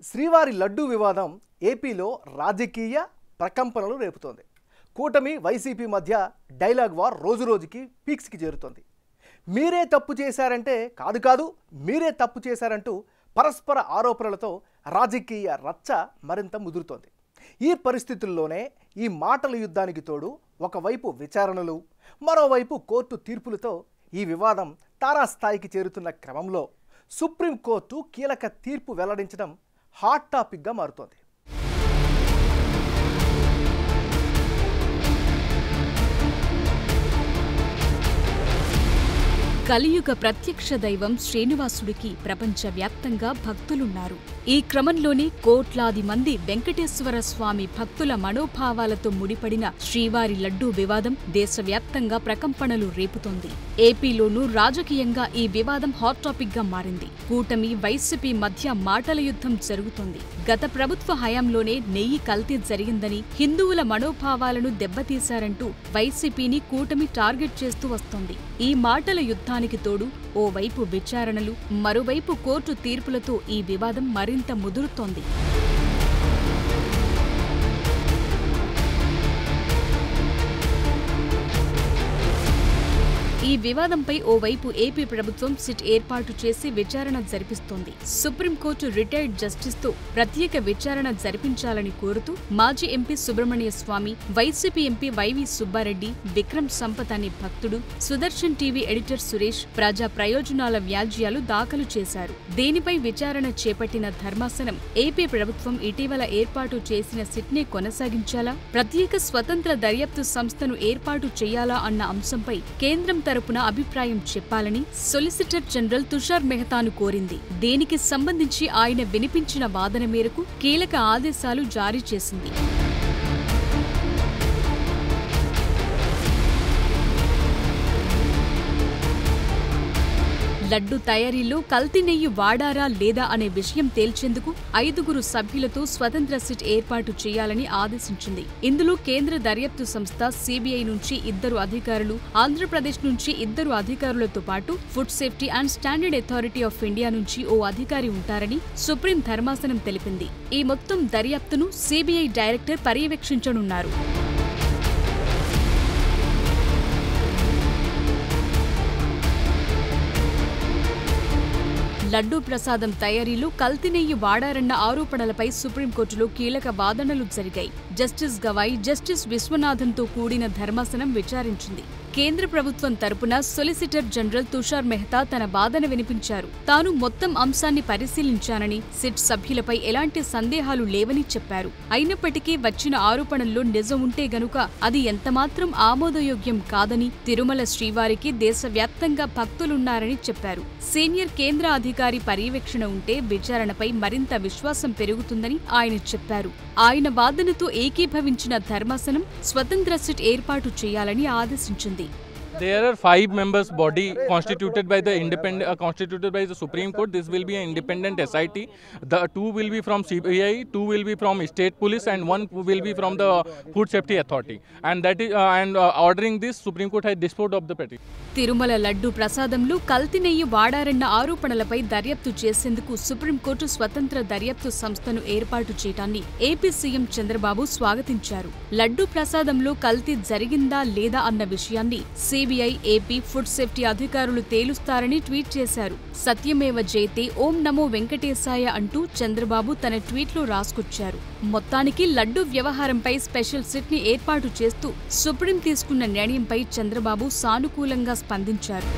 శ్రీవారి లడ్డూ వివాదం ఏపీలో రాజకీయ ప్రకంపనలు రేపుతోంది. కూటమి వైసీపీ మధ్య డైలాగ్ వార్ రోజురోజుకి పీక్స్కి చేరుతోంది. మీరే తప్పు చేశారంటే కాదు మీరే తప్పు చేశారంటూ పరస్పర ఆరోపణలతో రాజకీయ రచ్చ మరింత ముదురుతోంది. ఈ పరిస్థితుల్లోనే ఈ మాటల యుద్ధానికి తోడు ఒకవైపు విచారణలు, మరోవైపు కోర్టు తీర్పులతో ఈ వివాదం తారాస్థాయికి చేరుతున్న క్రమంలో సుప్రీంకోర్టు కీలక తీర్పు వెల్లడించడం హాట్ టాపిక్గా మారుతోంది. కలియుగ ప్రత్యక్ష దైవం శ్రీనివాసుడికి ప్రపంచవ్యాప్తంగా భక్తులున్నారు. ఈ క్రమంలోనే కోట్లాది మంది వెంకటేశ్వర స్వామి భక్తుల మనోభావాలతో ముడిపడిన శ్రీవారి లడ్డూ వివాదం దేశవ్యాప్తంగా ప్రకంపనలు రేపుతోంది. ఏపీలోనూ రాజకీయంగా ఈ వివాదం హాట్ టాపిక్ గా మారింది. కూటమి వైసీపీ మధ్య మాటల యుద్ధం జరుగుతోంది. గత ప్రభుత్వ హయాంలోనే నెయ్యి కల్తీ జరిగిందని, హిందువుల మనోభావాలను దెబ్బతీశారంటూ వైసీపీని కూటమి టార్గెట్ చేస్తూ వస్తోంది. ఈ మాటల యుద్ధానికి తోడు ఓవైపు విచారణలు, మరోవైపు కోర్టు తీర్పులతో ఈ వివాదం మరింత ముదురుతోంది. ఈ వివాదంపై ఓవైపు ఏపీ ప్రభుత్వం సిట్ ఏర్పాటు చేసి విచారణ జరిపిస్తోంది. సుప్రీంకోర్టు రిటైర్డ్ జస్టిస్ తో ప్రత్యేక విచారణ జరిపించాలని కోరుతూ మాజీ MP Subrahmanya Swamy, YCP MP YV Subba Reddy, Vikram Sampath అనే భక్తుడు, సుదర్శన్ టీవీ ఎడిటర్ సురేష్ ప్రజా ప్రయోజనాల వ్యాజ్యాలు దాఖలు చేశారు. దీనిపై విచారణ చేపట్టిన ధర్మాసనం ఏపీ ప్రభుత్వం ఇటీవల ఏర్పాటు చేసిన సిట్ ని కొనసాగించాలా, ప్రత్యేక స్వతంత్ర దర్యాప్తు సంస్థను ఏర్పాటు చేయాలా అన్న అంశంపై కేంద్రం తరపున అభిప్రాయం చెప్పాలని సొలిసిటర్ జనరల్ తుషార్ మెహతాను కోరింది. దీనికి సంబంధించి ఆయన వినిపించిన వాదన మేరకు కీలక ఆదేశాలు జారీ చేసింది. లడ్డు తయారీలో కల్తీ నెయ్యి వాడారా లేదా అనే విషయం తేల్చేందుకు 5 సభ్యులతో స్వతంత్ర సిట్ ఏర్పాటు చేయాలని ఆదేశించింది. ఇందులో కేంద్ర దర్యాప్తు సంస్థ సిబిఐ నుంచి 2 అధికారులు, ఆంధ్రప్రదేశ్ నుంచి 2 అధికారులతో పాటు food safety and standard authority of India నుంచి ఓ అధికారి ఉంటారని సుప్రీం ధర్మాసనం తెలిపింది. ఈ మొత్తం దర్యాప్తును సిబిఐ డైరెక్టర్ పర్యవేక్షించనున్నారు. లడ్డూ ప్రసాదం తయారీలో కల్తీ నెయ్యి వాడారన్న ఆరోపణలపై సుప్రీంకోర్టులో కీలక వాదనలు జరిగాయి. జస్టిస్ గవాయ్, జస్టిస్ విశ్వనాథన్తో కూడిన ధర్మాసనం విచారించింది. కేంద్ర ప్రభుత్వం తరపున సొలిసిటర్ జనరల్ తుషార్ మెహతా తన వాదన వినిపించారు. తాను మొత్తం అంశాన్ని పరిశీలించానని, సిట్ సభ్యులపై ఎలాంటి సందేహాలు లేవని చెప్పారు. అయినప్పటికీ వచ్చిన ఆరోపణల్లో నిజం ఉంటే గనుక అది ఎంతమాత్రం ఆమోదయోగ్యం కాదని, తిరుమల శ్రీవారికి దేశవ్యాప్తంగా భక్తులున్నారని చెప్పారు. సీనియర్ కేంద్ర అధికారి పర్యవేక్షణ ఉంటే విచారణపై మరింత విశ్వాసం పెరుగుతుందని ఆయన చెప్పారు. ఆయన వాదనతో ఏకీభవించిన ధర్మాసనం స్వతంత్ర సిట్ ఏర్పాటు చేయాలని ఆదేశించింది. There are 5 members body constituted by the Supreme Court. This will be an independent SIT. The 2 will be from CBI, 2 will be from State Police, and 1 will be from the Food Safety Authority. And that is ordering this, Supreme Court has disposed of the petition. Tirumala laddu ప్రసాదంలో కల్తీ నెయ్యి వాడారన్న ఆరోపణలపై దర్యాప్తు చేసేందుకు supreme court స్వతంత్ర దర్యాప్తు సంస్థను ఏర్పాటు చేయడాన్ని ఏపీ సీఎం చంద్రబాబు స్వాగతించారు. లడ్డు ప్రసాదంలో కల్తీ జరిగిందా లేదా అన్న విషయాన్ని సిబిఐ, ఏపీ ఫుడ్ సేఫ్టీ అధికారులు తేలుస్తారని ట్వీట్ చేశారు. సత్యమేవ జయతే, ఓం నమో వెంకటేశాయ అంటూ చంద్రబాబు తన ట్వీట్లో రాసుకొచ్చారు. మొత్తానికి లడ్డు వ్యవహారంపై స్పెషల్ సిట్ ని ఏర్పాటు చేస్తూ సుప్రీం తీసుకున్న నిర్ణయంపై చంద్రబాబు సానుకూలంగా స్పందించారు.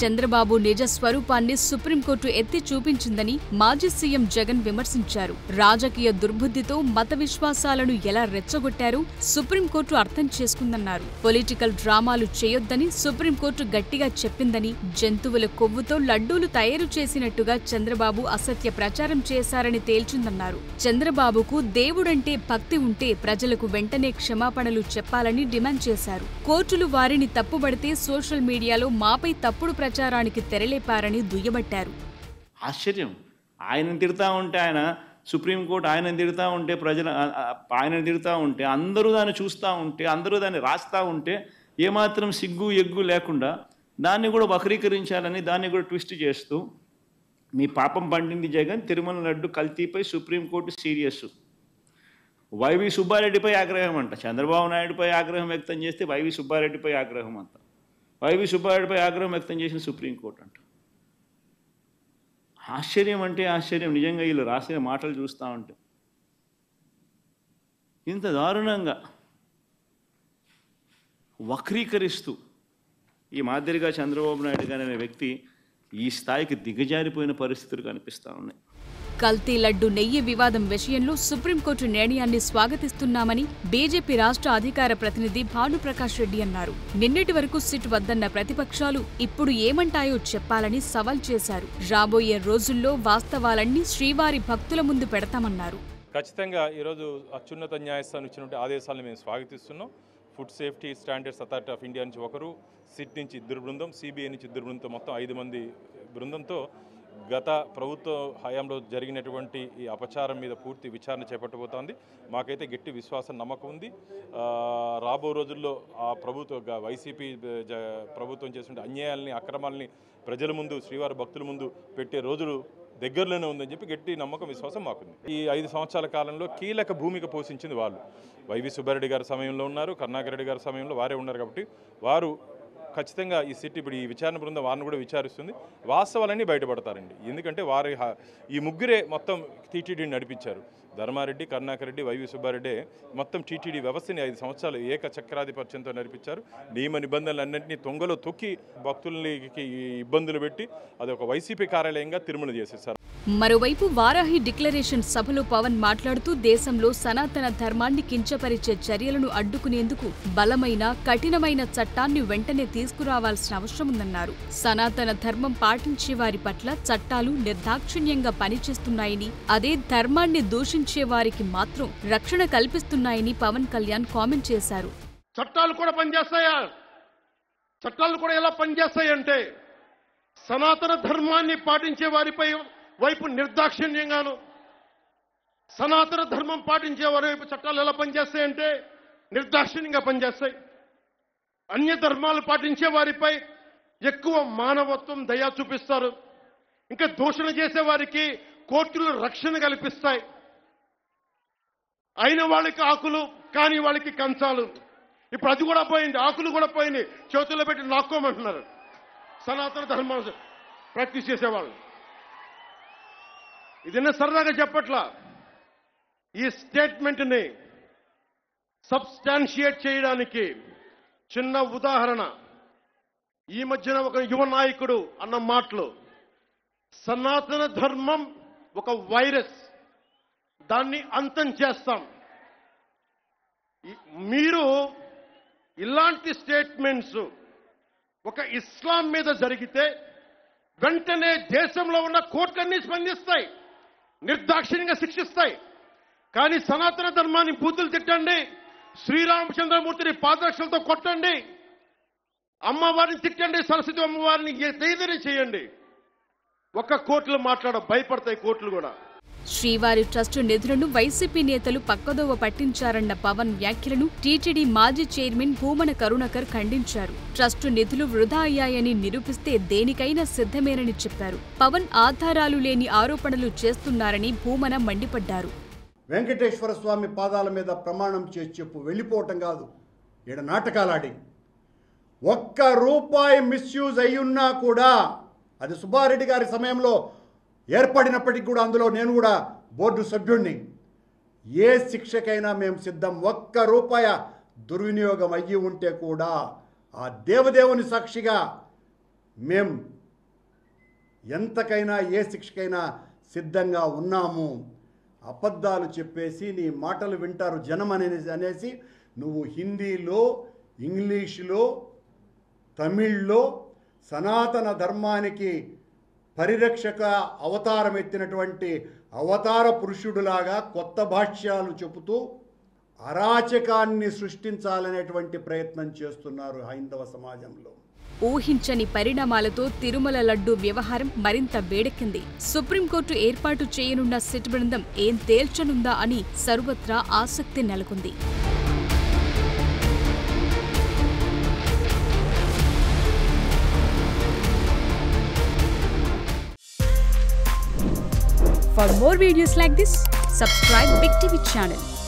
చంద్రబాబు నిజ స్వరూపాన్ని సుప్రీంకోర్టు ఎత్తి చూపించిందని మాజీ సీఎం జగన్ విమర్శించారు. రాజకీయ దుర్బుద్ధితో మత విశ్వాసాలను ఎలా రెచ్చగొట్టారో సుప్రీంకోర్టు అర్థం చేసుకుందన్నారు. పొలిటికల్ డ్రామాలు చేయొద్దని సుప్రీంకోర్టు గట్టిగా చెప్పిందని, జంతువుల కొవ్వుతో లడ్డూలు తయారు చేసినట్టుగా చంద్రబాబు అసత్య ప్రచారం చేశారని తేల్చిందన్నారు. చంద్రబాబుకు దేవుడంటే భక్తి ఉంటే ప్రజలకు వెంటనే క్షమాపణలు చెప్పాలని డిమాండ్ చేశారు. కోర్టులు వారిని తప్పుబడితే సోషల్ మీడియాలో మాపై తప్పుడు ప్రచారానికి తెరలేపారని దుయ్యబట్టారు. ఆశ్చర్యం, ఆయన తిడతా ఉంటే, ఆయన సుప్రీంకోర్టు ఆయన తిడతా ఉంటే, ప్రజలు ఆయన తిడతా ఉంటే, అందరూ దాన్ని చూస్తూ ఉంటే, అందరూ దాన్ని రాస్తూ ఉంటే ఏమాత్రం సిగ్గు ఎగ్గు లేకుండా దాన్ని కూడా వక్రీకరించాలని దాన్ని కూడా ట్విస్ట్ చేస్తూ మీ పాపం పండింది జగన్, తిరుమల లడ్డు కల్తీపై సుప్రీంకోర్టు సీరియస్. వైవి సుబ్బారెడ్డిపై ఆగ్రహం అంట. చంద్రబాబు నాయుడుపై ఆగ్రహం వ్యక్తం చేస్తే వైవి సుబ్బారెడ్డిపై ఆగ్రహం అంట. వైవి సుబ్బారెడ్డిపై ఆగ్రహం వ్యక్తం చేసిన సుప్రీంకోర్టు అంట. ఆశ్చర్యం అంటే ఆశ్చర్యం నిజంగా వీళ్ళు రాసిన మాటలు చూస్తూ ఉంటే. ఇంత దారుణంగా వక్రీకరిస్తూ ఈ మాదిరిగా చంద్రబాబు నాయుడు గారు అనే వ్యక్తి ఈ స్థాయికి దిగజారిపోయిన పరిస్థితులు కనిపిస్తూ ఉన్నాయి. కల్తీ లడ్డు నెయ్యి వివాదం విషయంలో సుప్రీంకోర్టు నిర్ణయాన్ని స్వాగతిస్తున్నామని బీజేపీ రాష్ట్ర అధికార ప్రతినిధి భానుప్రకాష్ రెడ్డి అన్నారు. నిన్నటి వరకు సిట్ వద్దన్న ప్రతిపక్షాలు ఇప్పుడు ఏమంటాయో చెప్పాలని సవాల్ చేశారు. రాబోయే రోజుల్లో వాస్తవాలన్నీ శ్రీవారి భక్తుల ముందు పెడతామన్నారు. ఖచ్చితంగా ఈరోజు అత్యున్నత న్యాయస్థానం ఇచ్చినటువంటి ఆదేశాలను మేము స్వాగతిస్తున్నాం. Food safety standards authority of India నుంచి ఒకరు, సిట్ నుంచి 2 బృందం, సిబిఐ నుంచి 2 బృందం, మొత్తం 5 మంది బృందంతో గత ప్రభుత్వ హయాంలో జరిగినటువంటి ఈ అపచారం మీద పూర్తి విచారణ చేపట్టబోతోంది. మాకైతే గట్టి విశ్వాసం, నమ్మకం ఉంది. రాబో రోజుల్లో ఆ వైసీపీ ప్రభుత్వం చేసిన అన్యాయాల్ని, అక్రమాలని ప్రజల ముందు, శ్రీవారి భక్తుల ముందు పెట్టే రోజులు దగ్గరలోనే ఉందని చెప్పి గట్టి నమ్మకం, విశ్వాసం మాకుంది. ఈ 5 సంవత్సరాల కాలంలో కీలక భూమిక పోషించింది వాళ్ళు. వైవి సుబ్బారెడ్డి గారి సమయంలో ఉన్నారు, కరుణాకర్ రెడ్డి గారి సమయంలో వారే ఉన్నారు. కాబట్టి వారు ఖచ్చితంగా ఈ సిట్ ఇప్పుడు ఈ విచారణ బృందం వారిని కూడా విచారిస్తుంది. వాస్తవాలన్నీ బయటపడతారండి. ఎందుకంటే వారి ఈ ముగ్గురే మొత్తం టీటీడీని నడిపించారు. ధర్మారెడ్డి, కరుణాకర్ రెడ్డి, వైవి సుబ్బారెడ్డి మొత్తం టీటీడీ వ్యవస్థని 5 సంవత్సరాలు ఏకచక్రాధిపత్యంతో నడిపించారు. నియమ నిబంధనలన్నింటినీ తొంగలో తొక్కి భక్తులకి ఇబ్బందులు పెట్టి అది ఒక వైసీపీ కార్యాలయంగా తిరుమల చేసేసారు. మరోవైపు వారాహి డిక్లరేషన్ సభలో పవన్ మాట్లాడుతూ దేశంలో సనాతన ధర్మాన్ని కించపరిచే చర్యలను అడ్డుకునేందుకు బలమైన, కఠినమైన చట్టాన్ని వెంటనే తీసుకురావాల్సిన అవసరముందన్నారు. సనాతన ధర్మం పాటించే వారి పట్ల చట్టాలు నిర్దాక్షిణ్యంగా పనిచేస్తున్నాయని, అదే ధర్మాన్ని దూషించే వారికి మాత్రం రక్షణ కల్పిస్తున్నాయని పవన్ కళ్యాణ్ కామెంట్ చేశారు. చట్టాలు కూడా పనిచేస్తాయా? చట్టాలు కూడా ఎలా పనిచేస్తాయంటే సనాతన ధర్మాన్ని పాటించే వారిపై వైపు నిర్దాక్షిణ్యంగాను, సనాతన ధర్మం పాటించే వారి వైపు చట్టాలు ఎలా పనిచేస్తాయంటే నిర్దాక్షిణ్యంగా పనిచేస్తాయి. అన్య ధర్మాలు పాటించే వారిపై ఎక్కువ మానవత్వం, దయ చూపిస్తారు. ఇంకా దూషణ చేసే వారికి కోర్టులు రక్షణ కల్పిస్తాయి. అయిన వాళ్ళకి ఆకులు, కాని వాళ్ళకి కంచాలు. ఇప్పుడు అది కూడా పోయింది, ఆకులు కూడా పోయింది. చేతుల్లో పెట్టి నాక్కోమంటున్నారు సనాతన ధర్మాన్ని ప్రాక్టీస్ చేసేవాళ్ళు. ఇదన్నా సరదాగా చెప్పట్లా. ఈ స్టేట్మెంట్ని సబ్స్టాన్షియేట్ చేయడానికి చిన్న ఉదాహరణ. ఈ మధ్యన ఒక యువ నాయకుడు అన్న మాటలు, సనాతన ధర్మం ఒక వైరస్, దాన్ని అంతం చేస్తాం. మీరు ఇలాంటి స్టేట్మెంట్స్ ఒక ఇస్లాం మీద జరిగితే వెంటనే దేశంలో ఉన్న కోర్టులన్నీ స్పందిస్తాయి, నిర్దాక్షిణ్యంగా శిక్షిస్తాయి. కానీ సనాతన ధర్మాన్ని బూతులు తిట్టండి, శ్రీరామచంద్రమూర్తిని పాదరక్షలతో కొట్టండి, అమ్మవారిని తిట్టండి, సరస్వతి అమ్మవారిని ఏదైనా చేయండి, ఒక్క కోర్టులు భయపడతాయి కోర్టులు కూడా. శ్రీవారి ట్రస్టు నిధులను వైసీపీ నేతలు పక్కదోవ పట్టించారన్న పవన్ వ్యాఖ్యలను టీటీడీ మాజీ చైర్మన్ భూమన కరుణాకర్ ఖండించారు. ట్రస్టు నిధులు వృధా అయ్యాయని నిరూపిస్తే దేనికైనా సిద్ధమేనని చెప్పారు. పవన్ ఆధారాలు లేని ఆరోపణలు చేస్తున్నారని భూమన మండిపడ్డారు. వెంకటేశ్వర స్వామి పాదాల మీద ప్రమాణం చేసి చెప్పు, వెళ్ళిపోవటం కాదు. ఈడ నాటకాలాడి ₹1 మిస్యూజ్ అయ్యున్నా కూడా, అది సుబ్బారెడ్డి గారి సమయంలో ఏర్పడినప్పటికీ కూడా అందులో నేను కూడా బోర్డు సభ్యుడిని, ఏ శిక్షకైనా మేము సిద్ధం. ₹1 దుర్వినియోగం అయ్యి ఉంటే కూడా ఆ దేవదేవుని సాక్షిగా మేం ఎంతకైనా ఏ శిక్షకైనా సిద్ధంగా ఉన్నాము. అబద్ధాలు చెప్పేసి నీ మాటలు వింటారు జనం అనేసి నువ్వు హిందీలో, ఇంగ్లీషులో, తమిళ్లో సనాతన ధర్మానికి పరిరక్షక అవతారం ఎత్తినటువంటి అవతార పురుషుడులాగా కొత్త భాష్యాలు చెబుతూ అరాచకాన్ని సృష్టించాలనేటువంటి ప్రయత్నం చేస్తున్నారు హైందవ సమాజంలో. ఊహించని పరిణామాలతో తిరుమల లడ్డు వ్యవహారం మరింత వేడెక్కింది. సుప్రీంకోర్టు ఏర్పాటు చేయనున్న సిట్ బృందం ఏం తేల్చనుందా అని సర్వత్రా ఆసక్తి నెలకొంది. For more videos like this, subscribe Big TV channel.